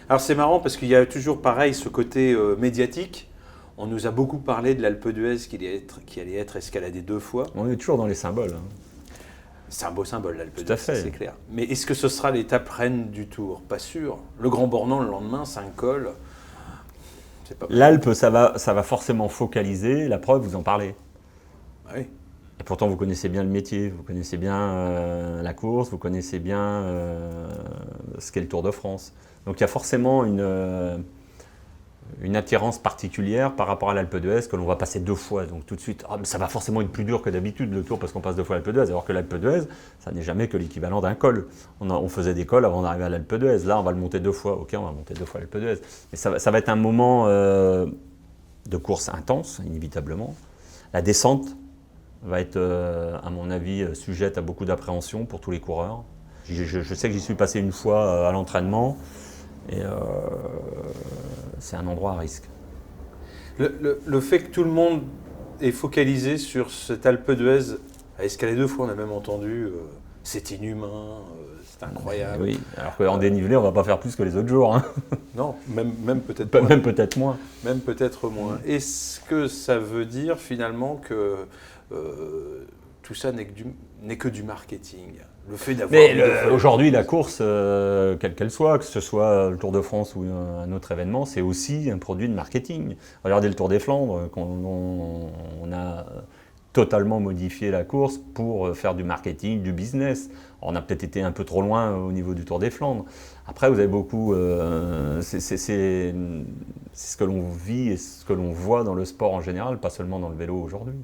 Alors c'est marrant parce qu'il y a toujours pareil ce côté médiatique. On nous a beaucoup parlé de l'Alpe d'Huez qui allait être escaladée 2 fois. On est toujours dans les symboles. C'est un beau symbole, l'Alpe Tout à d'Huez, fait. c'est clair. Mais est-ce que ce sera l'étape reine du Tour? Pas sûr. Le Grand Bornand, le lendemain, 5 cols. C'est pas L'Alpe, ça va forcément focaliser. La preuve, vous en parlez. Ah oui. Et pourtant, vous connaissez bien le métier, vous connaissez bien la course, vous connaissez bien ce qu'est le Tour de France. Donc il y a forcément une attirance particulière par rapport à l'Alpe d'Huez que l'on va passer 2 fois. Donc tout de suite, mais ça va forcément être plus dur que d'habitude le Tour parce qu'on passe 2 fois l'Alpe d'Huez. Alors que l'Alpe d'Huez, ça n'est jamais que l'équivalent d'un col. On faisait des cols avant d'arriver à l'Alpe d'Huez. Là, on va le monter 2 fois. Ok, on va monter 2 fois l'Alpe d'Huez. Mais ça va être un moment de course intense, inévitablement. La descente va être, à mon avis, sujette à beaucoup d'appréhension pour tous les coureurs. Je sais que j'y suis passé une fois à l'entraînement et c'est un endroit à risque. Le fait que tout le monde est focalisé sur cette Alpe d'Huez à escalader 2 fois, on a même entendu c'est inhumain, c'est incroyable. Oui, alors qu'en dénivelé, on ne va pas faire plus que les autres jours. Hein. Non, même peut-être moins. Même peut-être moins. Même peut-être moins. Est-ce que ça veut dire finalement que tout ça n'est que du marketing? Le fait d'avoir. Mais aujourd'hui, la course, quelle qu'elle soit, que ce soit le Tour de France ou un autre événement, c'est aussi un produit de marketing. Regardez le Tour des Flandres, on a totalement modifié la course pour faire du marketing, du business. On a peut-être été un peu trop loin au niveau du Tour des Flandres. Après, vous avez beaucoup... c'est ce que l'on vit et ce que l'on voit dans le sport en général, pas seulement dans le vélo aujourd'hui.